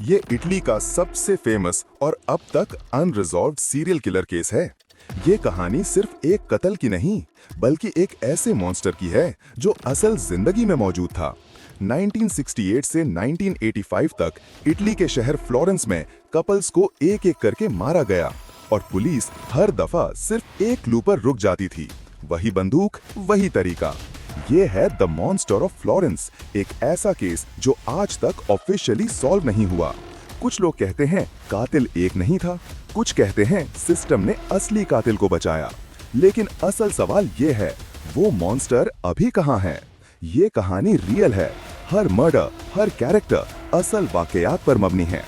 ये इटली का सबसे फेमस और अब तक अनरिजॉल्व्ड सीरियल किलर केस है। ये कहानी सिर्फ एक कत्ल की नहीं, बल्कि एक ऐसे मॉन्स्टर की है जो असल जिंदगी में मौजूद था। 1968 से 1985 तक इटली के शहर फ्लोरेंस में कपल्स को एक एक करके मारा गया और पुलिस हर दफा सिर्फ एक क्लू पर रुक जाती थी। वही बंदूक, वही तरीका। ये है द मॉन्स्टर ऑफ फ्लोरेंस, एक ऐसा केस जो आज तक ऑफिशियली सॉल्व नहीं हुआ। कुछ लोग कहते हैं कातिल एक नहीं था, कुछ कहते हैं सिस्टम ने असली कातिल को बचाया। लेकिन असल सवाल ये है, वो मॉन्स्टर अभी कहाँ है? ये कहानी रियल है। हर मर्डर, हर कैरेक्टर असल वाकयात पर मबनी है।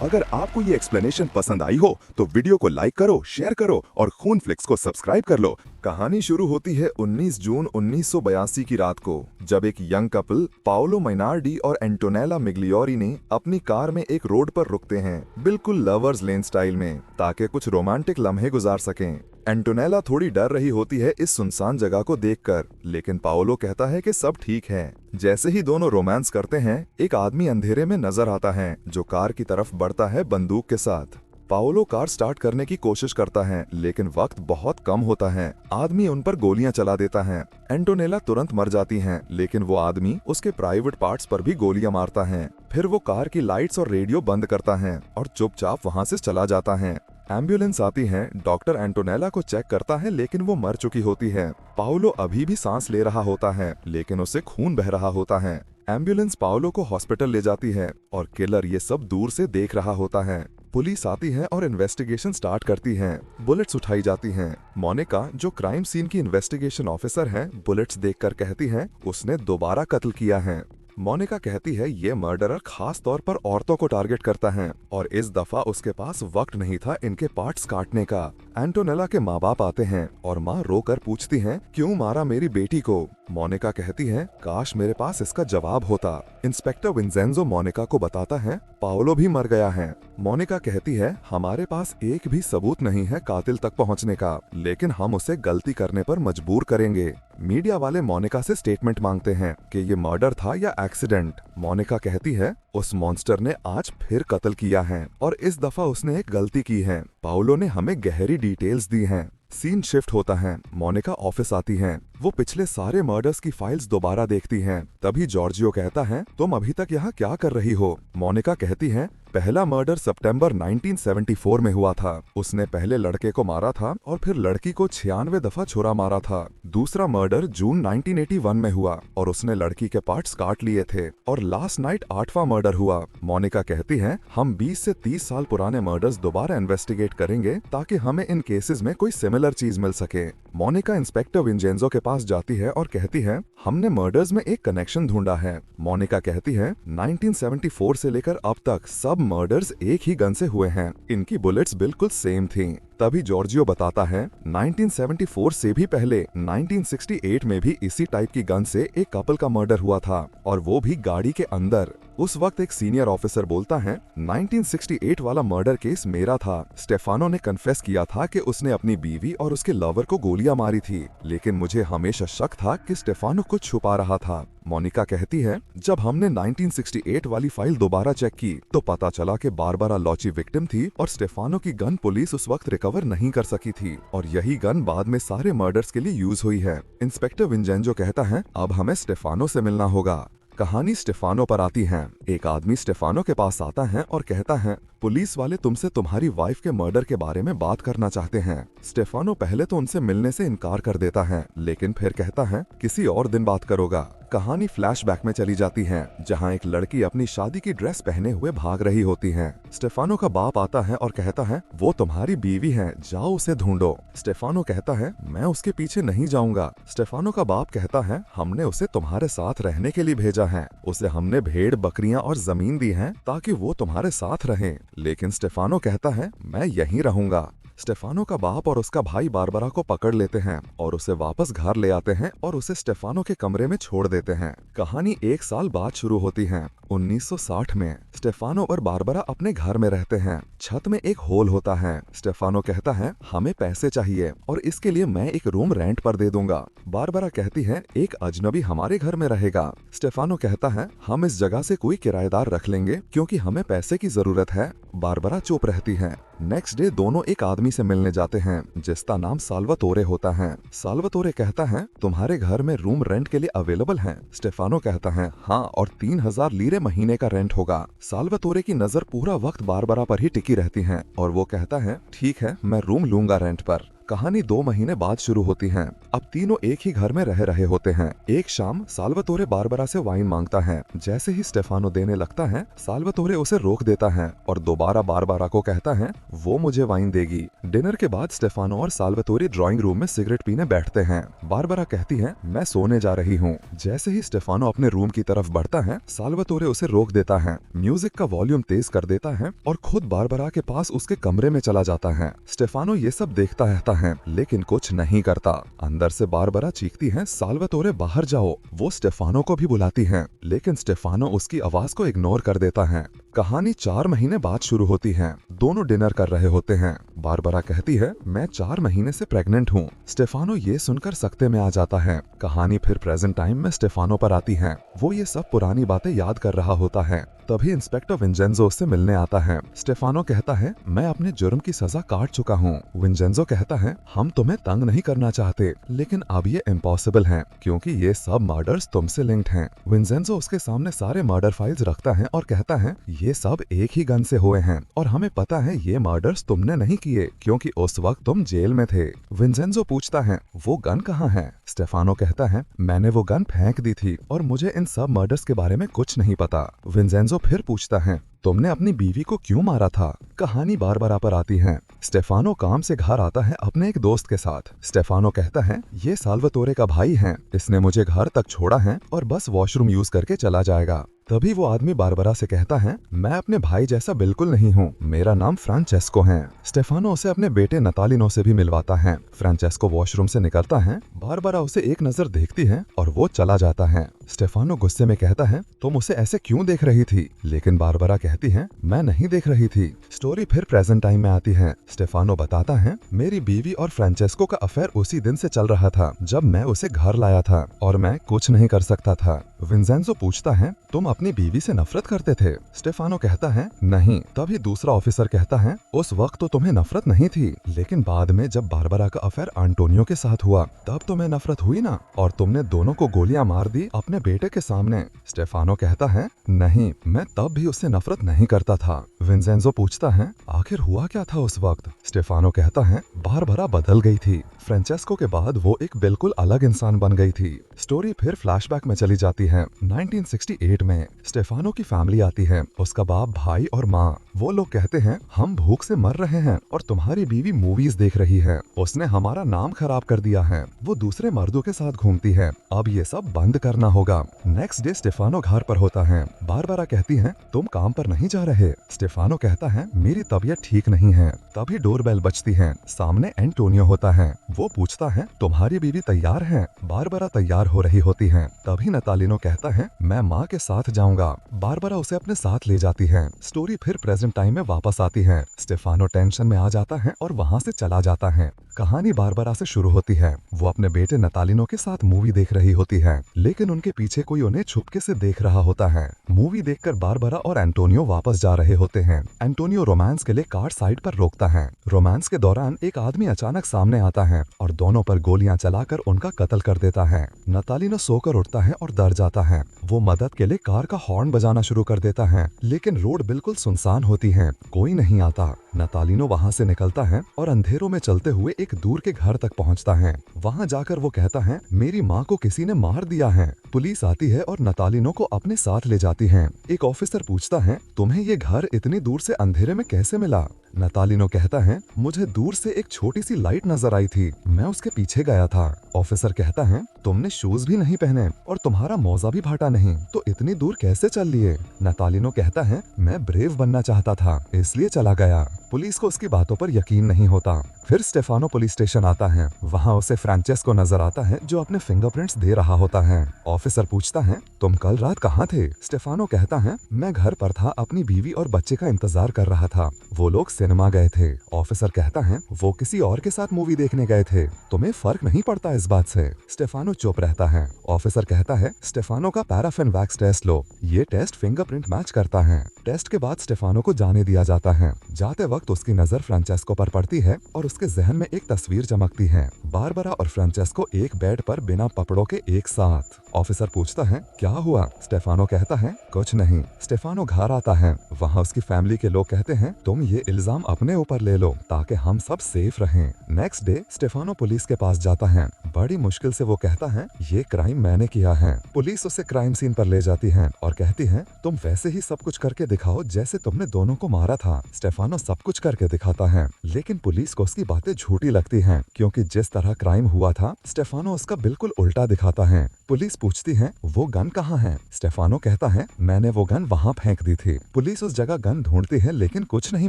अगर आपको ये एक्सप्लेनेशन पसंद आई हो तो वीडियो को लाइक करो, शेयर करो और खून फ्लिक्स को सब्सक्राइब कर लो। कहानी शुरू होती है 19 जून 1982 की रात को, जब एक यंग कपल पाओलो माइनार्डी और एंटोनेला मिग्लियोरी ने अपनी कार में एक रोड पर रुकते हैं, बिल्कुल लवर्स लेन स्टाइल में, ताकि कुछ रोमांटिक लम्हे गुजार सकें। एंटोनेला थोड़ी डर रही होती है इस सुनसान जगह को देखकर, लेकिन पाओलो कहता है कि सब ठीक है। जैसे ही दोनों रोमांस करते हैं, एक आदमी अंधेरे में नजर आता है जो कार की तरफ बढ़ता है बंदूक के साथ। पाओलो कार स्टार्ट करने की कोशिश करता है, लेकिन वक्त बहुत कम होता है। आदमी उन पर गोलियां चला देता है। एंटोनेला तुरंत मर जाती हैं, लेकिन वो आदमी उसके प्राइवेट पार्ट्स पर भी गोलियां मारता है। फिर वो कार की लाइट्स और रेडियो बंद करता है और चुपचाप वहां से चला जाता है। एम्बुलेंस आती है, डॉक्टर एंटोनेला को चेक करता है, लेकिन वो मर चुकी होती है। पाओलो अभी भी सांस ले रहा होता है, लेकिन उसे खून बह रहा होता है। एम्बुलेंस पाओलो को हॉस्पिटल ले जाती है और किलर ये सब दूर से देख रहा होता है। पुलिस आती है और इन्वेस्टिगेशन स्टार्ट करती है। बुलेट्स उठाई जाती हैं। मोनिका, जो क्राइम सीन की इन्वेस्टिगेशन ऑफिसर है, बुलेट्स देखकर कहती है उसने दोबारा कत्ल किया है। मोनिका कहती है ये मर्डरर खास तौर पर औरतों को टारगेट करता है और इस दफा उसके पास वक्त नहीं था इनके पार्ट्स काटने का। एंटोनेला के माँ बाप आते हैं और माँ रोकर पूछती हैं, क्यों मारा मेरी बेटी को? मोनिका कहती है, काश मेरे पास इसका जवाब होता। इंस्पेक्टर विंसेंजो मोनिका को बताता है पाओलो भी मर गया है। मोनिका कहती है, हमारे पास एक भी सबूत नहीं है कातिल तक पहुंचने का, लेकिन हम उसे गलती करने पर मजबूर करेंगे। मीडिया वाले मोनिका से स्टेटमेंट मांगते हैं कि ये मर्डर था या एक्सीडेंट। मोनिका कहती है उस मॉन्स्टर ने आज फिर कत्ल किया है और इस दफा उसने एक गलती की है। पाओलो ने हमें गहरी डिटेल्स दी हैं। सीन शिफ्ट होता है। मोनिका ऑफिस आती हैं। वो पिछले सारे मर्डर्स की फाइल्स दोबारा देखती हैं। तभी जॉर्जियो कहता है, तुम अभी तक यहाँ क्या कर रही हो? मोनिका कहती है, पहला मर्डर सितंबर 1974 में हुआ था। उसने पहले लड़के को मारा था और फिर लड़की को 96 दफा छुरा मारा था। दूसरा मर्डर जून 1981 में हुआ और उसने लड़की के पार्ट्स काट लिए थे। और लास्ट नाइट 8वां मर्डर हुआ। मोनिका कहती है, हम 20 से 30 साल पुराने मर्डर्स दोबारा इन्वेस्टिगेट करेंगे ताकि हमें इन केसेस में कोई सिमिलर चीज मिल सके। मोनिका इंस्पेक्टर विंजेंजो के पास जाती है और कहती है, हमने मर्डर्स में एक कनेक्शन ढूंढा है। मोनिका कहती है, 1974 से लेकर अब तक सब मर्डर्स एक ही गन से हुए हैं। इनकी बुलेट्स बिल्कुल सेम थीं। तभी जॉर्जियो बताता है 1974 से भी पहले 1968 में भी इसी टाइप की गन से एक कपल का मर्डर हुआ था और वो भी गाड़ी के अंदर। उस वक्त एक सीनियर ऑफिसर बोलता है, 1968 वाला मर्डर केस मेरा था। स्टेफानो ने कन्फेस किया था कि उसने अपनी बीवी और उसके लवर को गोलियां मारी थी, लेकिन मुझे हमेशा शक था कि स्टेफानो कुछ छुपा रहा था। मोनिका कहती है, जब हमने 1968 वाली फाइल दोबारा चेक की तो पता चला कि बारबरा लॉची विक्टिम थी और स्टेफानो की गन पुलिस उस वक्त रिकवर नहीं कर सकी थी और यही गन बाद में सारे मर्डर्स के लिए यूज हुई है। इंस्पेक्टर विंजेंजो कहता है, अब हमें स्टेफानो से मिलना होगा। कहानी स्टेफानो पर आती है। एक आदमी स्टेफानो के पास आता है और कहता है, पुलिस वाले तुमसे तुम्हारी वाइफ के मर्डर के बारे में बात करना चाहते हैं। स्टेफानो पहले तो उनसे मिलने से इनकार कर देता है, लेकिन फिर कहता है, किसी और दिन बात करोगा। कहानी फ्लैशबैक में चली जाती है, जहां एक लड़की अपनी शादी की ड्रेस पहने हुए भाग रही होती है। स्टेफानो का बाप आता है और कहता है, वो तुम्हारी बीवी है, जाओ उसे ढूंढो। स्टेफानो कहता है, मैं उसके पीछे नहीं जाऊंगा। स्टेफानो का बाप कहता है, हमने उसे तुम्हारे साथ रहने के लिए भेजा है। उसे हमने भेड़, बकरियां और जमीन दी है ताकि वो तुम्हारे साथ रहे। लेकिन स्टेफानो कहता है, मैं यहीं रहूंगा। स्टेफानो का बाप और उसका भाई बारबरा को पकड़ लेते हैं और उसे वापस घर ले आते हैं और उसे स्टेफानो के कमरे में छोड़ देते हैं। कहानी 1 साल बाद शुरू होती है। 1960 में स्टेफानो और बारबरा अपने घर में रहते हैं। छत में एक होल होता है। स्टेफानो कहता है, हमें पैसे चाहिए और इसके लिए मैं एक रूम रेंट पर दे दूंगा। बारबरा कहती है, एक अजनबी हमारे घर में रहेगा। स्टेफानो कहता है, हम इस जगह से कोई किराएदार रख लेंगे क्योंकि हमें पैसे की जरूरत है। बारबरा चुप रहती है। नेक्स्ट डे दोनों एक आदमी से मिलने जाते हैं जिसका नाम साल्वातोरे होता है। साल्वातोरे कहता है, तुम्हारे घर में रूम रेंट के लिए अवेलेबल है? स्टेफानो कहता है, हाँ, और 3000 लीरे महीने का रेंट होगा। साल्वातोरे की नजर पूरा वक्त बारबरा पर ही टिकी रहती है और वो कहता है, ठीक है, मैं रूम लूंगा रेंट पर। कहानी 2 महीने बाद शुरू होती है। अब तीनों एक ही घर में रह रहे होते हैं। एक शाम साल्वातोरे बारबरा से वाइन मांगता है। जैसे ही स्टेफानो देने लगता है, साल्वातोरे उसे रोक देता है और दोबारा बारबरा को कहता है वो मुझे वाइन देगी। डिनर के बाद स्टेफानो और साल्वातोरे ड्राइंग रूम में सिगरेट पीने बैठते हैं। बारबरा कहती है, मैं सोने जा रही हूँ। जैसे ही स्टेफानो अपने रूम की तरफ बढ़ता है, साल्वातोरे उसे रोक देता है, म्यूजिक का वॉल्यूम तेज कर देता है और खुद बारबरा के पास उसके कमरे में चला जाता है। स्टेफानो ये सब देखता रहता है लेकिन कुछ नहीं करता। अंदर से बारबरा चीखती है, साल्वातोरे बाहर जाओ। वो स्टेफानो को भी बुलाती है लेकिन स्टेफानो उसकी आवाज को इग्नोर कर देता है। कहानी 4 महीने बाद शुरू होती है। दोनों डिनर कर रहे होते हैं। बारबरा कहती है, मैं 4 महीने से प्रेग्नेंट हूँ। स्टेफानो ये सुनकर सकते में आ जाता है। कहानी फिर प्रेजेंट टाइम में स्टेफानो पर आती है। वो ये सब पुरानी बातें याद कर रहा होता है। तभी इंस्पेक्टर विंजेंजो उससे मिलने आता है। स्टेफानो कहता है, मैं अपने जुर्म की सजा काट चुका हूँ। विंजेंजो कहता है, हम तुम्हें तंग नहीं करना चाहते लेकिन अब ये इम्पॉसिबल है क्योंकि ये सब मर्डर्स तुमसे लिंक्ड हैं। विंजेंजो उसके सामने सारे मर्डर फाइल्स रखता है और कहता है, ये सब एक ही गन से हुए हैं और हमें पता है ये मर्डर्स तुमने नहीं किए क्योंकि उस वक्त तुम जेल में थे। विंजेंजो पूछता है, वो गन कहाँ है? स्टेफानो कहता है, मैंने वो गन फेंक दी थी और मुझे इन सब मर्डर्स के बारे में कुछ नहीं पता। विंजेंजो फिर पूछता है, तुमने अपनी बीवी को क्यों मारा था? कहानी बारबरा पर आती है। स्टेफानो काम से घर आता है अपने एक दोस्त के साथ। स्टेफानो कहता है, ये साल्वातोरे का भाई है, इसने मुझे घर तक छोड़ा है और बस वॉशरूम यूज करके चला जाएगा। तभी वो आदमी बारबरा से कहता है, मैं अपने भाई जैसा बिल्कुल नहीं हूँ, मेरा नाम फ्रांचेस्को है। स्टेफानो उसे अपने बेटे नतालिनो से भी मिलवाता है। फ्रांचेस्को वॉशरूम से निकलता है। बारबरा उसे एक नजर देखती है और वो चला जाता है। स्टेफानो गुस्से में कहता है, तुम उसे ऐसे क्यों देख रही थी? लेकिन बारबरा कहती है, मैं नहीं देख रही थी। स्टोरी फिर प्रेजेंट टाइम में आती है। स्टेफानो बताता है, मेरी बीवी और फ्रांचेस्को का अफेयर उसी दिन से चल रहा था जब मैं उसे घर लाया था और मैं कुछ नहीं कर सकता था। विंजेंजो पूछता है, तुम अपनी बीवी से नफरत करते थे? स्टेफानो कहता है, नहीं। तभी दूसरा ऑफिसर कहता है, उस वक्त तो तुम्हें नफरत नहीं थी लेकिन बाद में जब बारबरा का अफेयर एंटोनियो के साथ हुआ तब तुम्हें नफरत हुई ना, और तुमने दोनों को गोलियां मार दी अपने बेटे के सामने। स्टेफानो कहता है, नहीं, मैं तब भी उससे नफरत नहीं करता था। विंजेंजो पूछता है, आखिर हुआ क्या था उस वक्त? स्टेफानो कहता है, बारबरा बदल गई थी। फ्रांचेस्को के बाद वो एक बिल्कुल अलग इंसान बन गई थी। स्टोरी फिर फ्लैशबैक में चली जाती है। 1968 में स्टेफानो की फैमिली आती है, उसका बाप, भाई और माँ। वो लोग कहते हैं, हम भूख से मर रहे हैं और तुम्हारी बीवी मूवीज देख रही है, उसने हमारा नाम खराब कर दिया है, वो दूसरे मर्दों के साथ घूमती है, अब ये सब बंद करना होगा। नेक्स्ट डे स्टेफानो घर पर होता है। बारबरा कहती है, तुम काम पर नहीं जा रहे? स्टेफानो कहता है, मेरी तबीयत ठीक नहीं है। तभी डोरबेल बजती है। सामने एंटोनियो होता है। वो पूछता है, तुम्हारी बीवी तैयार है? बारबरा तैयार हो रही होती है। तभी नतालिनो कहता है, मैं माँ के साथ जाऊंगा। बारबरा उसे अपने साथ ले जाती है। स्टोरी फिर प्रेजेंट टाइम में वापस आती है। स्टेफानो टेंशन में आ जाता है और वहाँ से चला जाता है। कहानी बारबरा से शुरू होती है। वो अपने बेटे नतालिनो के साथ मूवी देख रही होती है लेकिन उनके पीछे कोई उन्हें छुपके से देख रहा होता है। मूवी देखकर बारबरा और एंटोनियो वापस जा रहे होते हैं। एंटोनियो रोमांस के लिए कार साइड पर रोकता है। रोमांस के दौरान एक आदमी अचानक सामने आता है और दोनों पर गोलियां चलाकर उनका कत्ल कर देता है। नतालिनो सोकर उठता है और डर जाता है। वो मदद के लिए कार का हॉर्न बजाना शुरू कर देता है लेकिन रोड बिल्कुल सुनसान होती है, कोई नहीं आता। नतालिनो वहाँ से निकलता है और अंधेरों में चलते हुए एक दूर के घर तक पहुँचता है। वहाँ जाकर वो कहता है, मेरी माँ को किसी ने मार दिया है। पुलिस आती है और नतालिनो को अपने साथ ले जाती है। एक ऑफिसर पूछता है, तुम्हें ये घर इतनी दूर से अंधेरे में कैसे मिला? नतालिनो कहता है, मुझे दूर से एक छोटी सी लाइट नजर आई थी, मैं उसके पीछे गया था। ऑफिसर कहता है, तुमने शूज भी नहीं पहने और तुम्हारा मौजा भी फाटा नहीं, तो इतनी दूर कैसे चल लिए? नतालिनो कहता है, मैं ब्रेव बनना चाहता था, इसलिए चला गया। पुलिस को उसकी बातों पर यकीन नहीं होता। फिर स्टेफानो पुलिस स्टेशन आता है। वहाँ उसे फ्रांचेस्को नजर आता है जो अपने फिंगरप्रिंट्स दे रहा होता है। ऑफिसर पूछता है, तुम कल रात कहाँ थे? स्टेफानो कहता है, मैं घर पर था, अपनी बीवी और बच्चे का इंतजार कर रहा था। वो लोग सिनेमा गए थे। ऑफिसर कहता है, वो किसी और के साथ मूवी देखने गए थे, तुम्हें फर्क नहीं पड़ता इस बात से? स्टेफानो चुप रहता है। ऑफिसर कहता है, स्टेफानो का पैराफिन वैक्स टेस्ट लो, ये टेस्ट फिंगरप्रिंट मैच करता है। टेस्ट के बाद स्टेफानो को जाने दिया जाता है। जाते वक्त उसकी नजर फ्रांचेस्को पर पड़ती है और उसके जहन में एक तस्वीर चमकती है, बारबरा और फ्रांचेस्को एक बेड पर बिना पपड़ों के एक साथ। ऑफिसर पूछता है, क्या हुआ? स्टेफानो कहता है, कुछ नहीं। स्टेफानो घर आता है। वहाँ उसकी फैमिली के लोग कहते हैं, तुम ये इल्जाम अपने ऊपर ले लो ताकि हम सब सेफ रहें। नेक्स्ट डे स्टेफानो पुलिस के पास जाता है। बड़ी मुश्किल से वो कहता है, ये क्राइम मैंने किया है। पुलिस उसे क्राइम सीन पर ले जाती है और कहती है, तुम वैसे ही सब कुछ करके दिखाओ जैसे तुमने दोनों को मारा था। स्टेफानो सब कुछ करके दिखाता है, लेकिन पुलिस को उसकी बातें झूठी लगती हैं, क्योंकि जिस तरह क्राइम हुआ था स्टेफानो उसका बिल्कुल उल्टा दिखाता है। पुलिस पूछती है, वो गन कहाँ है? स्टेफानो कहता है, मैंने वो गन वहाँ फेंक दी थी। पुलिस उस जगह गन ढूंढती है लेकिन कुछ नहीं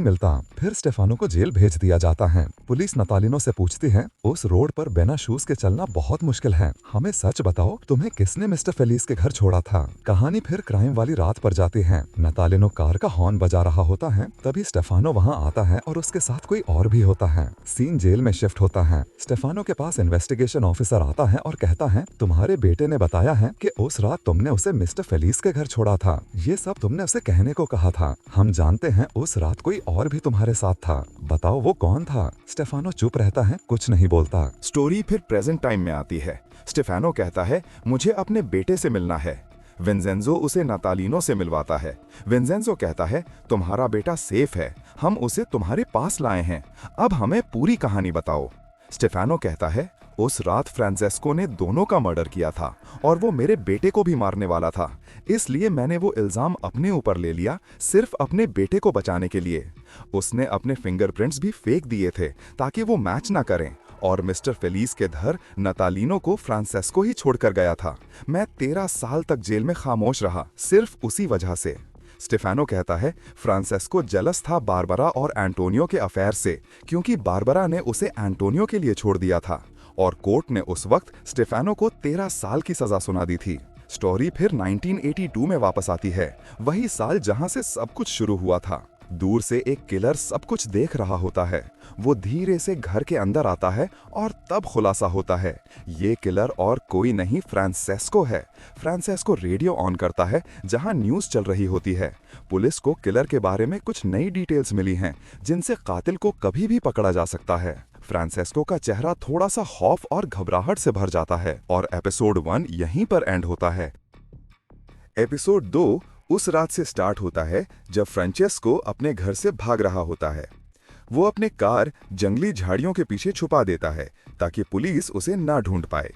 मिलता। फिर स्टेफानो को जेल भेज दिया जाता है। पुलिस नतालिनो से पूछती है, उस रोड पर बिना शूज के चलना बहुत मुश्किल है, हमें सच बताओ, तुम्हें किसने मिस्टर फेलिस के घर छोड़ा था? कहानी फिर क्राइम वाली रात पर जाती है। नतालिनो कार का हॉर्न बजा रहा होता है, तभी स्टेफानो वहाँ आता है और उसके साथ कोई और भी होता है। सीन जेल में शिफ्ट होता है। स्टेफानो के पास इन्वेस्टिगेशन ऑफिसर आता है और कहता है, तुम्हारे बेटे ने बताया है कि उस रात तुमने उसे मिस्टर फेलिस के घर छोड़ा था। ये सब तुमने उसे कहने को कहा था। हम जानते हैं उस रात कोई और भी तुम्हारे साथ था, बताओ वो कौन था? स्टेफानो चुप रहता है, कुछ नहीं बोलता। स्टोरी फिर प्रेजेंट टाइम में आती है। स्टेफानो कहता है, मुझे अपने बेटे से मिलना है। विंसेंजो उसे नतालिनो से मिलवाता है। विंसेंजो कहता है, तुम्हारा बेटा सेफ है, हम उसे तुम्हारे पास लाए हैं, अब हमें पूरी कहानी बताओ। स्टेफानो कहता है, उस रात फ्रांचेस्को ने दोनों का मर्डर किया था और वो मेरे बेटे को भी मारने वाला था, इसलिए मैंने वो इल्जाम अपने ऊपर ले लिया, सिर्फ अपने बेटे को बचाने के लिए। उसने अपने फिंगरप्रिंट्स भी फेंक दिए थे ताकि वो मैच ना करें, और मिस्टर फेलिस के घर नतालिनो को फ्रांचेस्को ही छोड़कर गया था। मैं 13 साल तक जेल में खामोश रहा, सिर्फ उसी वजह से। स्टेफानो कहता है, फ्रांचेस्को जेलस था बारबरा और एंटोनियो के अफेयर से, क्योंकि बारबरा ने उसे एंटोनियो के लिए छोड़ दिया था और कोर्ट ने उस वक्त स्टेफानो को 13 साल की सजा सुना दी थी। स्टोरी फिर 1982 में वापस आती है, वही साल जहां से सब कुछ शुरू हुआ था। दूर से एक किलर सब कुछ देख रहा होता है। वो धीरे से घर के अंदर आता है और तब खुलासा होता है, ये किलर और कोई नहीं फ्रांचेस्को है। फ्रांचेस्को रेडियो ऑन करता है जहां न्यूज़ चल रही होती है। पुलिस को किलर के बारे में कुछ नई डिटेल्स मिली हैं जिनसे कातिल को कभी भी पकड़ा जा सकता है। फ्रांचेस्को का चेहरा थोड़ा सा खौफ और घबराहट से भर जाता है और एपिसोड 1 यहीं पर एंड होता है। एपिसोड 2 उस रात से स्टार्ट होता है जब फ्रांचेस्को अपने घर से भाग रहा होता है। वो अपने कार जंगली झाड़ियों के पीछे छुपा देता है ताकि पुलिस उसे ना ढूंढ पाए।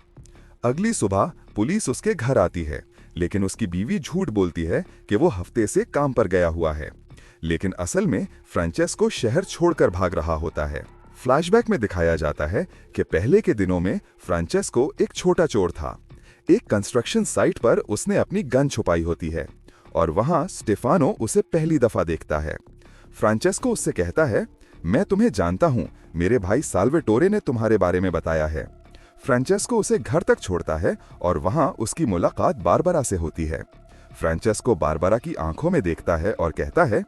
अगली सुबह पुलिस उसके घर आती है, लेकिन उसकी बीवी झूठ बोलती है कि वो हफ्ते से काम पर गया हुआ है, लेकिन असल में फ्रांचेस्को शहर छोड़कर भाग रहा होता है। फ्लैशबैक में दिखाया जाता है कि पहले के दिनों में फ्रांचेस्को एक छोटा चोर था। एक कंस्ट्रक्शन साइट पर उसने अपनी गन छुपाई होती है और वहां स्टेफानो उसे पहली दफा देखता है। फ्रांचेस्को उससे कहता है, मैं तुम्हें जानता हूं, मेरे भाई साल्वेटोरे ने तुम्हारे बारे में बताया है। फ्रांचेस्को उसे घर तक छोड़ता है और वहां उसकी मुलाकात बारबरा से होती है। फ्रांचेस्को बारबरा की आंखों में देखता है और कहता है,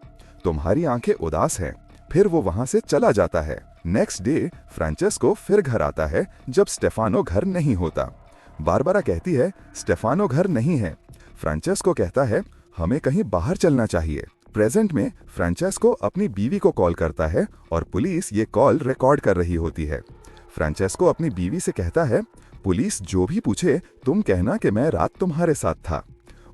तुम्हारी आंखें उदास हैं। फिर वो वहां से चला जाता है। नेक्स्ट डे फ्रांचेस्को फिर घर आता है जब स्टेफानो घर नहीं होता। बारबरा कहती है, स्टेफानो घर नहीं है। फ्रांचेस्को कहता है, हमें कहीं बाहर चलना चाहिए। प्रेजेंट में फ्रांचेस्को अपनी बीवी को कॉल करता है और पुलिस ये कॉल रिकॉर्ड कर रही होती है। फ्रांचेस्को अपनी बीवी से कहता है, पुलिस जो भी पूछे तुम कहना कि मैं रात तुम्हारे साथ था।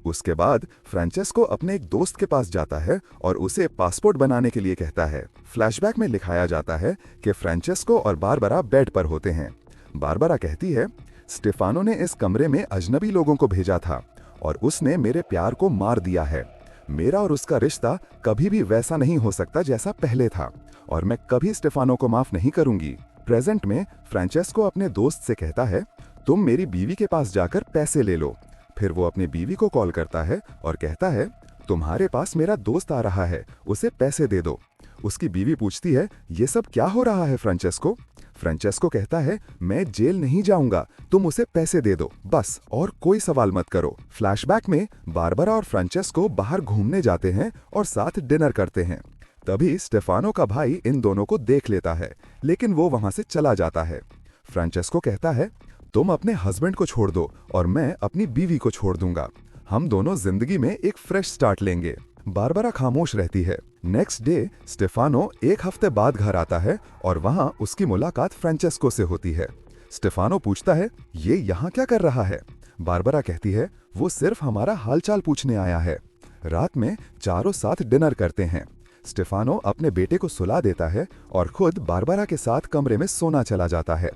उसके बाद फ्रांचेस्को अपने एक दोस्त के पास जाता है और उसे पासपोर्ट बनाने के लिए कहता है। फ्लैशबैक में दिखाया जाता है कि फ्रांचेस्को और बारबरा बेड पर होते हैं। बारबरा कहती है, स्टेफानो ने इस कमरे में अजनबी लोगों को भेजा था और उसने मेरे प्यार को मार दिया है। मेरा और उसका रिश्ता कभी भी वैसा नहीं हो सकता जैसा पहले था, और मैं कभी स्टेफानो को माफ नहीं करूंगी। प्रेजेंट में फ्रांचेस्को अपने दोस्त से कहता है, तुम मेरी बीवी के पास जाकर पैसे ले लो। फिर वो अपनी बीवी को कॉल करता है और कहता है, तुम्हारे पास मेरा दोस्त आ रहा है, उसे पैसे दे दो। उसकी बीवी पूछती है, ये सब क्या हो रहा है फ्रांचेस्को? फ्रांचेस्को कहता है, मैं जेल नहीं जाऊंगा, तुम उसे पैसे दे दो बस, और कोई सवाल मत करो। फ्लैशबैक में बारबरा और फ्रांचेस्को बाहर घूमने जाते हैं और साथ डिनर करते हैं। तभी स्टेफानो का भाई इन दोनों को देख लेता है, लेकिन वो वहां से चला जाता है। फ्रांचेस्को कहता है, तुम अपने हस्बैंड को छोड़ दो और मैं अपनी बीवी को छोड़ दूंगा। हम दोनों जिंदगी में एक फ्रेश स्टार्ट लेंगे। बारबरा खामोश रहती है। नेक्स्ट डे स्टेफानो एक हफ्ते बाद घर आता है और वहां उसकी मुलाकात फ्रांचेस्को से होती है। स्टेफानो पूछता है, ये यहाँ क्या कर रहा है? बारबरा कहती है, वो सिर्फ हमारा हालचाल पूछने आया है। रात में चारों साथ डिनर करते हैं। स्टेफानो अपने बेटे को सुला देता है और खुद बारबरा के साथ कमरे में सोना चला जाता है।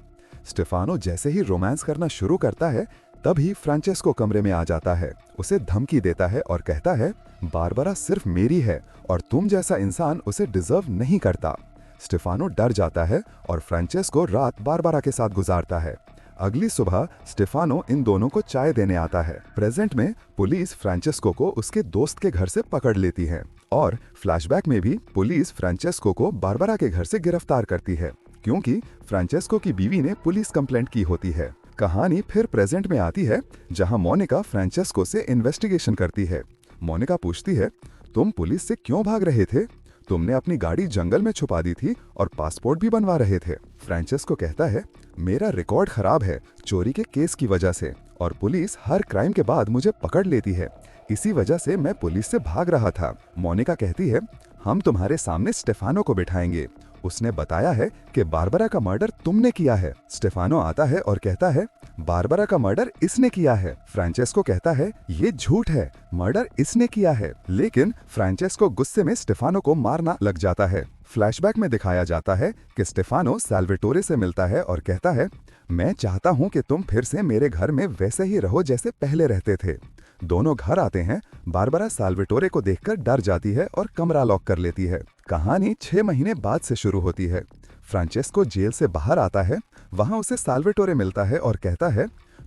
स्टेफानो जैसे ही रोमांस करना शुरू करता है, तभी फ्रांचेस्को कमरे में आ जाता है, उसे धमकी देता है और कहता है, बारबरा सिर्फ मेरी है और तुम जैसा इंसान उसे डिजर्व नहीं करता। स्टेफानो डर जाता है और फ्रांचेस्को रात बारबरा के साथ गुजारता है। अगली सुबह स्टेफानो इन दोनों को चाय देने आता है। प्रेजेंट में पुलिस फ्रांचेस्को को उसके दोस्त के घर से पकड़ लेती है और फ्लैशबैक में भी पुलिस फ्रांचेस्को को बारबरा के घर से गिरफ्तार करती है, क्योंकि फ्रांचेस्को की बीवी ने पुलिस कंप्लेंट की होती है। कहानी फिर प्रेजेंट में आती है, जहां मोनिका फ्रांचेस्को से इन्वेस्टिगेशन करती है। मोनिका पूछती है, तुम पुलिस से क्यों भाग रहे थे? तुमने अपनी गाड़ी जंगल में छुपा दी थी और पासपोर्ट भी बनवा रहे थे। फ्रांचेस्को कहता है, मेरा रिकॉर्ड खराब है चोरी के केस की वजह से, और पुलिस हर क्राइम के बाद मुझे पकड़ लेती है, इसी वजह से मैं पुलिस से भाग रहा था। मोनिका कहती है, हम तुम्हारे सामने स्टेफानो को बिठाएंगे, उसने बताया है कि बारबरा का मर्डर तुमने किया है। स्टेफानो आता है और कहता है, बारबरा का मर्डर इसने किया है। फ्रांचेस्को कहता है, ये झूठ है, मर्डर इसने किया है। लेकिन फ्रांचेस्को गुस्से में स्टेफानो को मारना लग जाता है। फ्लैशबैक में दिखाया जाता है कि स्टेफानो साल्वेटोरे से मिलता है और कहता है, मैं चाहता हूं कि तुम फिर से मेरे घर में वैसे ही रहो जैसे पहले रहते थे। दोनों घर आते हैं। बारबरा साल्वेटोरे को देखकर डर जाती है और कमरा लॉक कर लेती है। कहानी 6 महीने बाद से शुरू होती है। फ्रांचेस्को जेल से बाहर आता है। वहां उसे साल्वेटोरे मिलता है और कहता है,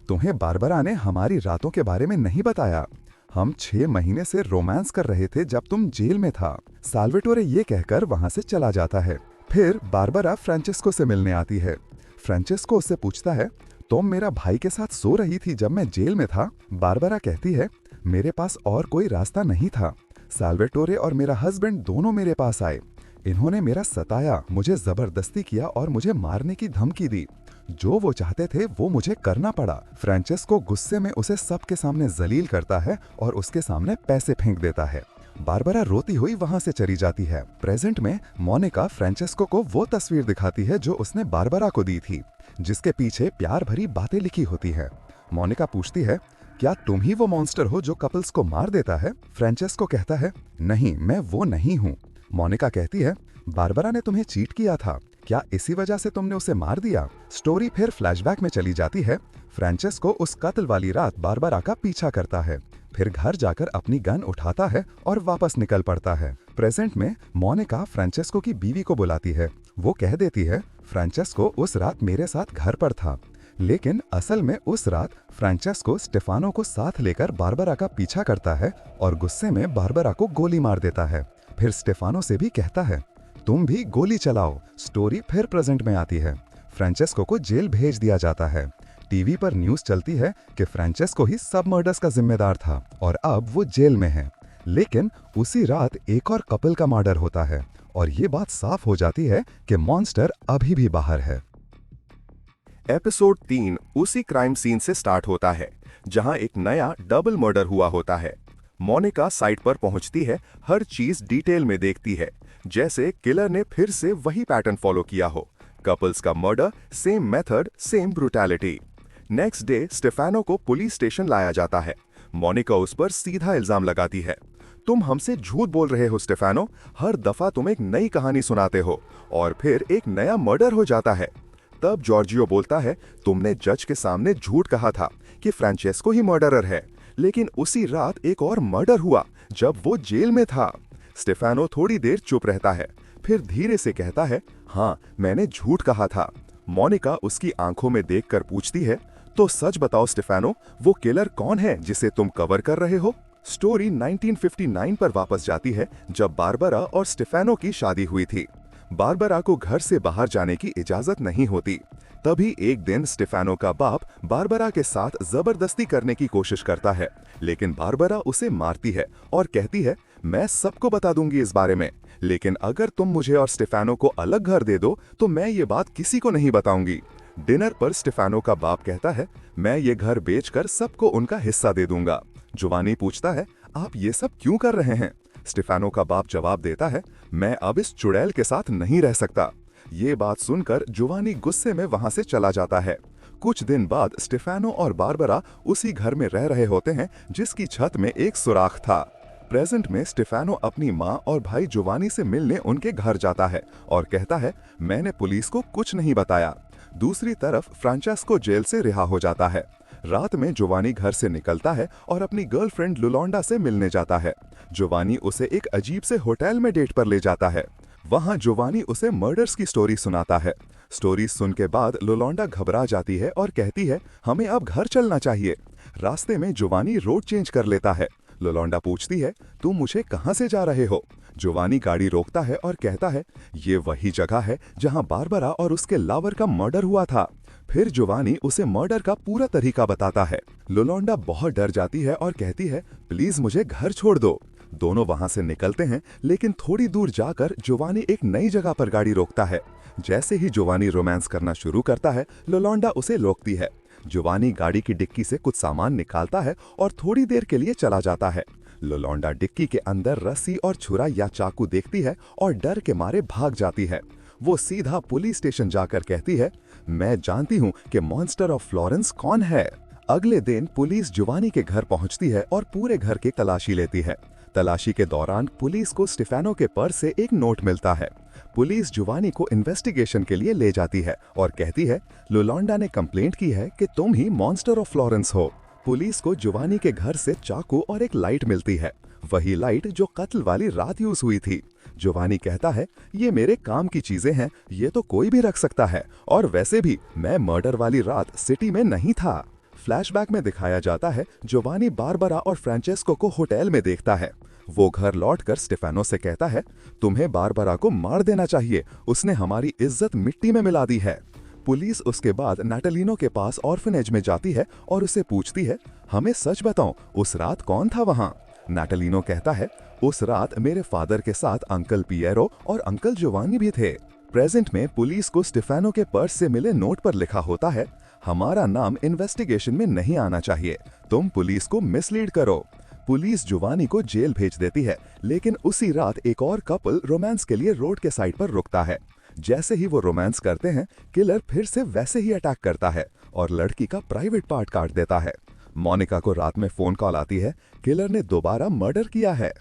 तुम्हें बारबरा ने हमारी रातों के बारे में नहीं बताया। हम 6 महीने से रोमांस कर रहे थे जब तुम जेल में था। साल्वेटोरे ये कहकर वहां से चला जाता है। फिर बारबरा फ्रांचेस्को से मिलने आती है। फ्रांचेस्को उससे पूछता है, तुम मेरा भाई के साथ सो रही थी जब मैं जेल में था? बारबरा कहती है, मेरे पास और कोई रास्ता नहीं था। साल्वेटोरे और मेरा हस्बैंड दोनों मेरे पास आए। इन्होंने मेरा सताया, मुझे जबरदस्ती किया और मुझे मारने की धमकी दी। जो वो चाहते थे वो मुझे करना पड़ा। फ्रांचेस्को गुस्से में उसे सबके सामने जलील करता है और उसके सामने पैसे फेंक देता है। बारबरा रोती हुई वहां से चली जाती है। प्रेजेंट में मोनिका फ्रांचेस्को को वो तस्वीर दिखाती है जो उसने बारबरा को दी थी, जिसके पीछे प्यार भरी बातें लिखी होती है। मोनिका पूछती है, क्या तुम ही वो मॉन्स्टर हो जो कपल्स को मार देता है? फ्रांचेस्को कहता है, नहीं, मैं वो नहीं हूँ। मोनिका कहती है, बारबरा ने तुम्हें चीट किया था, क्या इसी वजह से तुमने उसे मार दिया? स्टोरी फिर फ्लैशबैक में चली जाती है। फ्रांचेस्को उस कत्ल वाली रात बारबरा का पीछा करता है, फिर घर जाकर अपनी गन उठाता है और वापस निकल पड़ता है। प्रेजेंट में मोनिका फ्रांचेस्को की बीवी को बुलाती है। वो कह देती है, फ्रांचेस्को उस रात मेरे साथ घर पर था, लेकिन असल में उस रात फ्रांचेस्को स्टेफानो को साथ लेकर बारबरा का पीछा करता है और गुस्से में बारबरा को गोली मार देता है। फिर स्टेफानो से भी कहता है, तुम भी गोली चलाओ। स्टोरी फिर प्रेजेंट में आती है। फ्रांचेस्को को जेल भेज दिया जाता है। टीवी पर न्यूज चलती है कि फ्रांचेस्को ही सब मर्डर्स का जिम्मेदार था और अब वो जेल में है। लेकिन उसी रात एक और कपल का मर्डर होता है और ये बात साफ हो जाती है कि मॉन्स्टर अभी भी बाहर है। एपिसोड 3 उसी क्राइम सीन से स्टार्ट होता है, जहां एक नया डबल मर्डर हुआ होता है। मोनिका साइट पर पहुंचती है, हर चीज डिटेल में देखती है, जैसे किलर ने फिर से वही पैटर्न फॉलो किया हो। कपल्स का murder, same method, same brutality. Next day Stefano को पुलिस स्टेशन लाया जाता है। मोनिका उस पर सीधा इल्जाम लगाती है, तुम हमसे झूठ बोल रहे हो स्टेफानो, हर दफा तुम एक नई कहानी सुनाते हो और फिर एक नया मर्डर हो जाता है। तब जॉर्जियो बोलता है, तुमने जज के सामने झूठ कहा था कि फ्रांचेस्को ही मर्डरर है, लेकिन उसी रात एक और मर्डर हुआ जब वो जेल में था। स्टेफानो थोड़ी देर चुप रहता है, फिर धीरे से कहता है, हाँ, मैंने झूठ कहा था। मोनिका उसकी आंखों में देखकर पूछती है, तो सच बताओ स्टेफानो, वो किलर कौन है जिसे तुम कवर कर रहे हो? स्टोरी 1959 पर वापस जाती है, जब बारबरा और स्टेफानो की शादी हुई थी। बारबरा को घर से बाहर जाने की इजाजत नहीं होती। तभी एक दिन स्टेफानो का बाप बारबरा के साथ जबरदस्ती करने की कोशिश करता है, लेकिन बारबरा उसे मारती है और कहती है, मैं सबको बता दूंगी इस बारे में, लेकिन अगर तुम मुझे और स्टेफानो को अलग घर दे दो तो मैं ये बात किसी को नहीं बताऊंगी। डिनर पर स्टेफानो का बाप कहता है, मैं ये घर बेचकर सबको उनका हिस्सा दे दूंगा। जोवानी पूछता है, आप ये सब क्यों कर रहे हैं? स्टेफानो का बाप जवाब देता है, मैं अब इस चुड़ैल के साथ नहीं रह सकता। ये बात सुनकर जोवानी गुस्से में वहां से चला जाता है। कुछ दिन बाद स्टेफानो और बारबरा उसी घर में रह रहे होते हैं जिसकी छत में एक सुराख था। प्रेजेंट में स्टेफानो अपनी माँ और भाई जोवानी से मिलने उनके घर जाता है और कहता है, मैंने पुलिस को कुछ नहीं बताया। दूसरी तरफ फ्रांचेस्को जेल से रिहा हो जाता है। रात में जोवानी घर से निकलता है और अपनी गर्लफ्रेंड लुलोंडा से मिलने जाता है। जोवानी उसे एक अजीब से होटल में डेट पर ले जाता है। वहां जोवानी उसे मर्डर्स की स्टोरी सुनाता है। स्टोरी सुन के बाद लुलोंडा घबरा जाती है और कहती है, हमें अब घर चलना चाहिए। रास्ते में जोवानी रोड चेंज कर लेता है। लुलोंडा पूछती है, तुम मुझे कहां से जा रहे हो? जोवानी गाड़ी रोकता है और कहता है, ये वही जगह है जहां बारबरा और उसके लावर का मर्डर हुआ था। फिर जोवानी उसे मर्डर का पूरा तरीका बताता है। लुलोंडा बहुत डर जाती है और कहती है, प्लीज मुझे घर छोड़ दो। दोनों वहां से निकलते हैं, लेकिन थोड़ी दूर जाकर जोवानी एक नई जगह पर गाड़ी रोकता है। जैसे ही जोवानी रोमांस करना शुरू करता है, लुलोंडा उसे रोकती है। जोवानी गाड़ी की डिक्की से कुछ सामान निकालता है और थोड़ी देर के लिए चला जाता है। लुलोंडा डिक्की के अंदर रस्सी और छुरा या चाकू देखती है और डर के मारे भाग जाती है। वो सीधा पुलिस स्टेशन जाकर कहती है, मैं जानती हूँ कि मॉन्स्टर ऑफ फ्लोरेंस कौन है। अगले दिन पुलिस जोवानी के घर पहुंचती है और पूरे घर की तलाशी लेती है। तलाशी के दौरान पुलिस को स्टेफानो के पर्स से एक नोट मिलता है। पुलिस जोवानी को इन्वेस्टिगेशन के लिए ले जाती है और कहती है, लुलोंडा ने कंप्लेंट की है कि तुम ही मॉन्स्टर ऑफ फ्लोरेंस हो। पुलिस को जोवानी के घर से चाकू और एक लाइट मिलती है, वही लाइट जो कत्ल वाली रात यूज हुई थी। जोवानी कहता है, ये मेरे काम की चीजें हैं, ये तो कोई भी रख सकता है, और वैसे भी मैं मर्डर वाली रात सिटी में नहीं था। फ्लैशबैक में दिखाया जाता है, जोवानी बारबरा और फ्रांचेस्को को होटल में देखता है। वो घर लौटकर स्टेफानो से कहता है, तुम्हें बारबरा को मार देना चाहिए, उसने हमारी इज्जत मिट्टी में मिला दी है। पुलिस उसके बाद नाटालिनो के पास ऑर्फनेज में जाती है और उसे पूछती है, हमें सच बताओ, उस रात कौन था वहां? नाटालिनो कहता है, उस रात मेरे फादर के साथ अंकल पिएरो और अंकल जोवानी भी थे। प्रेजेंट में पुलिस को स्टेफानो के पर्स से मिले नोट पर लिखा होता है, हमारा नाम इन्वेस्टिगेशन में नहीं आना चाहिए, तुम पुलिस को मिसलीड करो। पुलिस जोवानी को जेल भेज देती है, लेकिन उसी रात एक और कपल रोमांस के लिए रोड के साइड पर रुकता है। जैसे ही वो रोमांस करते हैं, किलर फिर से वैसे ही अटैक करता है और लड़की का प्राइवेट पार्ट काट देता है। मोनिका को रात में फोन कॉल आती है, किलर ने दोबारा मर्डर किया है।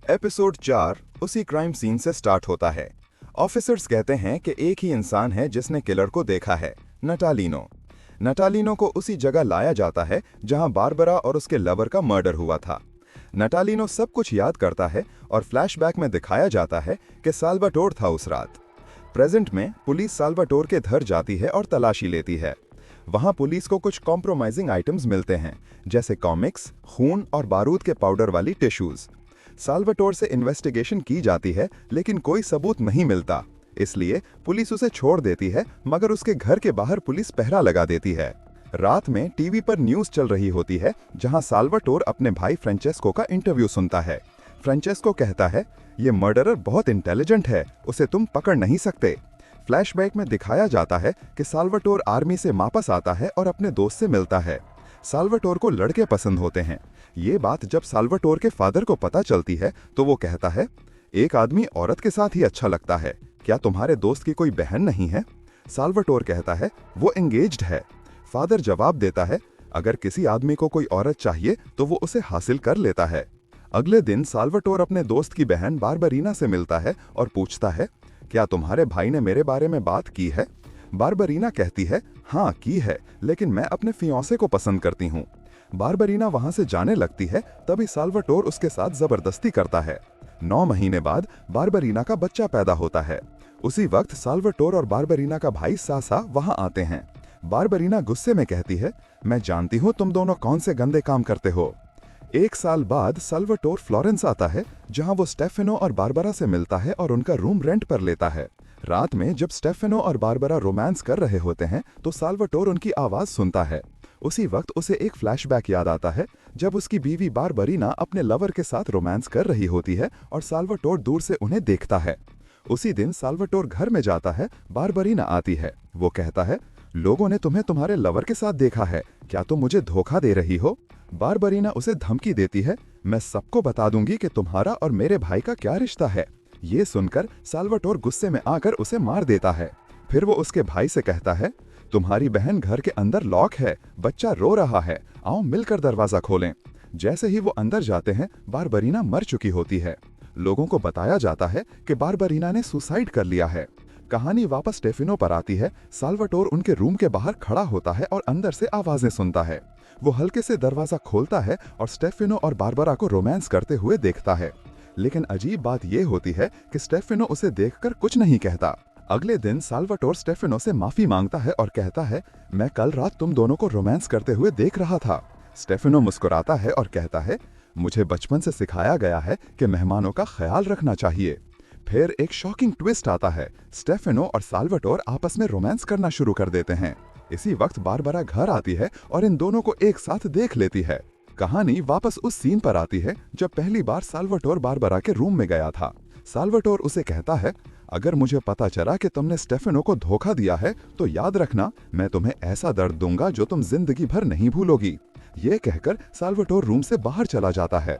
एपिसोड 4 उसी क्राइम सीन से स्टार्ट होता है। ऑफिसर्स कहते हैं कि एक ही इंसान है जिसने किलर को देखा है, नटालिनो। नटालिनो को उसी जगह लाया जाता है जहां बारबरा और उसके लवर का मर्डर हुआ था। नटालिनो सब कुछ याद करता है और फ्लैशबैक में दिखाया जाता है कि साल्वाटोर था उस रात। प्रेजेंट में पुलिस साल्वाटोर के घर जाती है और तलाशी लेती है। वहां पुलिस को कुछ कॉम्प्रोमाइजिंग आइटम्स मिलते हैं, जैसे कॉमिक्स, खून और बारूद के पाउडर वाली टिश्यूज। साल्वाटोर से इन्वेस्टिगेशन की जाती है, लेकिन कोई सबूत नहीं मिलता, इसलिए पुलिस उसे छोड़ देती है, मगर उसके घर के बाहर पुलिस पहरा लगा देती है। रात में टीवी पर न्यूज चल रही होती है, जहां साल्वाटोर अपने भाई फ्रांचेस्को का इंटरव्यू सुनता है। फ्रांचेस्को कहता है, ये मर्डरर बहुत इंटेलिजेंट है, उसे तुम पकड़ नहीं सकते। फ्लैशबैक में दिखाया जाता है कि साल्वाटोर आर्मी से वापस आता है और अपने दोस्त से मिलता है। साल्वाटोर को लड़के पसंद होते हैं। ये बात जब साल्वाटोर के फादर को पता चलती है तो वो कहता है, एक आदमी औरत के साथ ही अच्छा लगता है, क्या तुम्हारे दोस्त की कोई बहन नहीं है? साल्वाटोर कहता है, वो एंगेज्ड है। फादर जवाब देता है, अगर किसी आदमी को कोई औरत चाहिए तो वो उसे हासिल कर लेता है। अगले दिन साल्वाटोर अपने दोस्त की बहन बारबरीना से मिलता है और पूछता है, क्या तुम्हारे भाई ने मेरे बारे में बात की है? बारबरीना कहती है, हाँ की है, लेकिन मैं अपने फियांसे को पसंद करती हूँ। बारबरीना वहां से जाने लगती है, तभी साल्वाटोर उसके साथ जबरदस्ती करता है। 9 महीने बाद बारबरीना का बच्चा पैदा होता है। उसी वक्त साल्वाटोर और बारबरीना का भाई सासा वहां आते हैं। बारबरीना गुस्से में कहती है, मैं जानती हूँ तुम दोनों कौन से गंदे काम करते हो। 1 साल बाद साल्वाटोर फ्लोरेंस आता है, जहां वो स्टेफेनो और बारबरा से मिलता है और उनका रूम रेंट पर लेता है। रात में जब स्टेफेनो और बारबरा रोमांस कर रहे होते हैं तो साल्वाटोर उनकी आवाज सुनता है। उसी वक्त उसे एक फ्लैशबैक याद आता है, जब उसकी बीवी बारबरीना अपने लवर के साथ रोमांस कर रही होती है और साल्वाटोर दूर से उन्हें देखता है। उसी दिन साल्वाटोर घर में जाता है, बारबरीना आती है। वो कहता है, लोगों ने तुम्हें तुम्हारे लवर के साथ देखा है, क्या तुम मुझे धोखा दे रही हो? बारबरीना उसे धमकी देती है, मैं सबको बता दूंगी कि तुम्हारा और मेरे भाई का क्या रिश्ता है। ये सुनकर साल्वाटोर गुस्से में आकर उसे मार देता है। फिर वो उसके भाई से कहता है, तुम्हारी बहन घर के अंदर लॉक है, बच्चा रो रहा है, आओ मिलकर दरवाजा खोलें। जैसे ही वो अंदर जाते हैं, बारबरीना मर चुकी होती है। लोगों को बताया जाता है कि बारबरीना ने सुसाइड कर लिया है। कहानी वापस स्टेफेनो पर आती है। साल्वाटोर उनके रूम के बाहर खड़ा होता है और अंदर से आवाजें सुनता है। वो हल्के से दरवाजा खोलता है और स्टेफेनो और बारबरा को रोमांस करते हुए देखता है। लेकिन अजीब बात यह होती है कि स्टेफेनो उसे देखकर कुछ नहीं कहता। अगले दिन साल्वाटोर स्टेफेनो से माफी मांगता है और कहता है, मैं कल रात तुम दोनों को रोमांस करते हुए देख रहा था। स्टेफेनो मुस्कुराता है और कहता है, मुझे बचपन से सिखाया गया है कि मेहमानों का ख्याल रखना चाहिए। फिर एक शॉकिंग ट्विस्ट आता है। स्टेफेनो और साल्वाटोर आपस में रोमांस करना शुरू कर देते हैं। इसी वक्त बारबरा घर आती है और इन दोनों को एक साथ देख लेती है। कहानी वापस उस सीन पर आती है जब पहली बार साल्वाटोर बारबरा के रूम में गया था। साल्वाटोर उसे कहता है, अगर मुझे पता चला कि तुमने स्टेफेनो को धोखा दिया है तो याद रखना, मैं तुम्हें ऐसा दर्द दूंगा जो तुम जिंदगी भर नहीं भूलोगी। ये कहकर साल्वाटोर रूम से बाहर चला जाता है।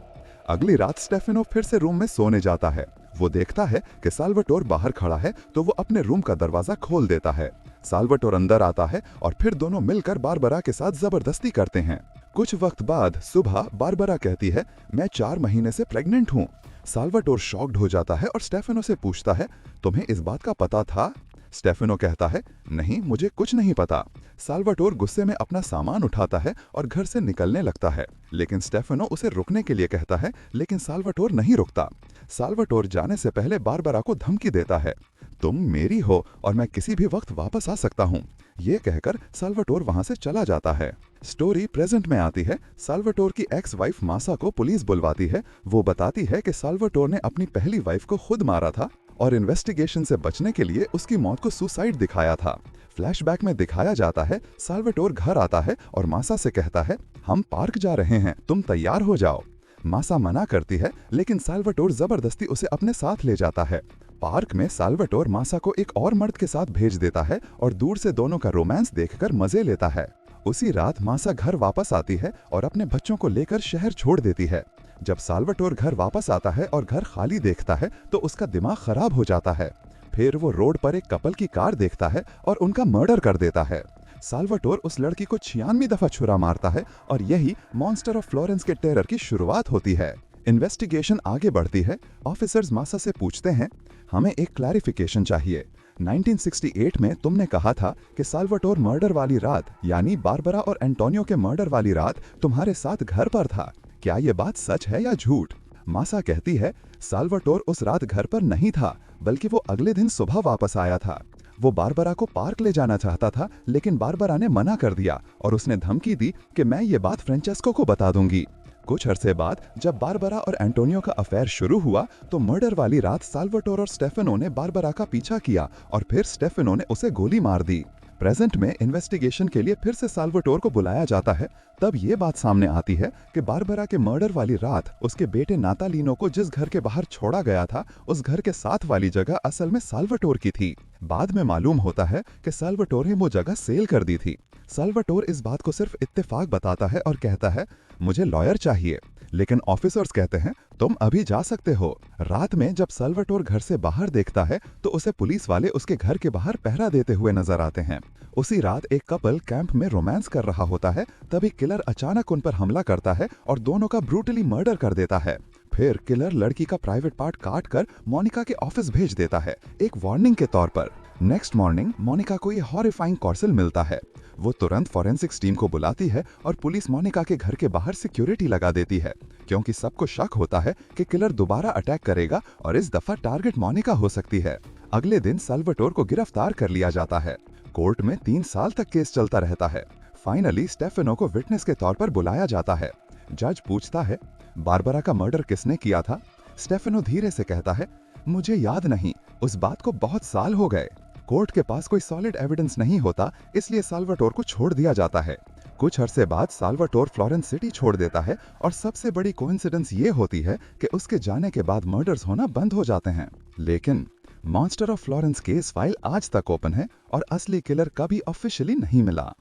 अगली रात स्टेफेनो फिर से रूम में सोने जाता है। वो देखता है कि साल्वाटोर बाहर खड़ा है तो वो अपने रूम का दरवाजा खोल देता है। साल्वाटोर अंदर आता है और फिर दोनों मिलकर बारबरा के साथ जबरदस्ती करते हैं। कुछ वक्त बाद सुबह बारबरा कहती है, मैं 4 महीने से प्रेग्नेंट हूँ। साल्वाटोर शॉक्ड हो जाता है और स्टेफेनो से पूछता है, तुम्हें इस बात का पता था? स्टेफेनो कहता है, नहीं, मुझे कुछ नहीं पता। साल्वाटोर गुस्से में अपना सामान उठाता है और घर से निकलने लगता है, लेकिन स्टेफेनो उसे रुकने के लिए कहता है, लेकिन साल्वाटोर नहीं रुकता। साल्वाटोर जाने से पहले बारबरा को धमकी देता है, तुम मेरी हो और मैं किसी भी वक्त वापस आ सकता हूँ। ये कहकर साल्वाटोर वहां से चला जाता है। स्टोरी प्रेजेंट में आती है। साल्वाटोर की एक्स वाइफ मासा को पुलिस बुलवाती है। वो बताती है कि साल्वाटोर ने अपनी पहली वाइफ को खुद मारा था और इन्वेस्टिगेशन से बचने के लिए उसकी मौत को सुसाइड दिखाया था। फ्लैशबैक में दिखाया जाता है, साल्वाटोर घर आता है और मासा से कहता है, हम पार्क जा रहे हैं, तुम तैयार हो जाओ। मासा मना करती है, लेकिन साल्वाटोर जबरदस्ती उसे अपने साथ ले जाता है। पार्क में साल्वाटोर मासा को एक और मर्द के साथ भेज देता है और दूर से दोनों का रोमांस देखकर मजे लेता है। उसी रात मासा घर वापस आती है और अपने बच्चों को लेकर शहर छोड़ देती है। जब साल्वाटोर घर वापस आता है और घर खाली देखता है तो उसका दिमाग खराब हो जाता है। फिर वो रोड पर एक कपल की कार देखता है और उनका मर्डर कर देता है। साल्वाटोर उस लड़की को 96 दफा छुरा मारता है और यही मॉन्स्टर ऑफ फ्लोरेंस के टेरर की शुरुआत होती है। इन्वेस्टिगेशन आगे बढ़ती है। ऑफिसर्स मासा से पूछते हैं, हमें एक क्लैरिफिकेशन चाहिए। 1968 में तुमने कहा था कि साल्वाटोर मर्डर वाली रात, यानी बारबरा और एंटोनियो के मर्डर वाली रात तुम्हारे साथ घर पर था। क्या ये बात सच है या झूठ? मासा कहती है, साल्वाटोर उस रात घर पर नहीं था, बल्कि वो अगले दिन सुबह वापस आया था। वो बारबरा को पार्क ले जाना चाहता था, लेकिन बारबरा ने मना कर दिया और उसने धमकी दी कि मैं ये बात फ्रेंचेस्को को बता दूंगी। कुछ अरसे बाद जब बारबरा और एंटोनियो का अफेयर शुरू हुआ तो मर्डर वाली रात साल्वाटोर और स्टेफेनो ने बारबरा का पीछा किया और फिर स्टेफेनो ने उसे गोली मार दी। प्रेजेंट में इन्वेस्टिगेशन के लिए फिर से साल्वाटोर को बुलाया जाता है। तब ये बात सामने आती है कि बारबरा के मर्डर वाली रात उसके बेटे नातालिनो को जिस घर के बाहर छोड़ा गया था, उस घर के साथ वाली जगह असल में साल्वाटोर की थी। बाद में मालूम होता है कि साल्वाटोर ने वो जगह सेल कर दी थी। साल्वाटोर इस बात को सिर्फ इत्तेफाक बताता है और कहता है, मुझे लॉयर चाहिए, लेकिन ऑफिसर्स कहते हैं तुम अभी जा सकते हो। रात में जब साल्वाटोर घर से बाहर देखता है तो उसे पुलिस वाले उसके घर के बाहर पहरा देते हुए नजर आते हैं। उसी रात एक कपल कैंप में रोमांस कर रहा होता है, तभी किलर अचानक उन पर हमला करता है और दोनों का ब्रूटली मर्डर कर देता है। फिर किलर लड़की का प्राइवेट पार्ट काट कर मोनिका के ऑफिस भेज देता है, एक वार्निंग के तौर पर। नेक्स्ट मॉर्निंग मोनिका को ये हॉरिफाइंग कॉर्सल मिलता है। वो तुरंत फॉरेंसिक्स टीम को बुलाती है और पुलिस मोनिका के घर के बाहर सिक्योरिटी लगा देती है, क्योंकि सबको शक होता है कि किलर दोबारा अटैक करेगा और इस दफा टारगेट मोनिका हो सकती है। अगले दिन साल्वाटोर को गिरफ्तार कर लिया जाता है। कोर्ट में 3 साल तक केस चलता रहता है। फाइनली स्टेफेनो को विटनेस के तौर पर बुलाया जाता है। जज पूछता है, बारबरा का मर्डर किसने किया था? स्टेफेनो धीरे से कहता है, मुझे याद नहीं, उस बात को बहुत साल हो गए। कोर्ट के पास कोई सॉलिड एविडेंस नहीं होता, इसलिए साल्वाटोर को छोड़ दिया जाता है। कुछ अरसे बाद साल्वाटोर फ्लोरेंस सिटी छोड़ देता है और सबसे बड़ी कोइंसिडेंस ये होती है कि उसके जाने के बाद मर्डर्स होना बंद हो जाते हैं। लेकिन monster of Florence case file आज तक ओपन है और असली किलर कभी ऑफिशियली नहीं मिला।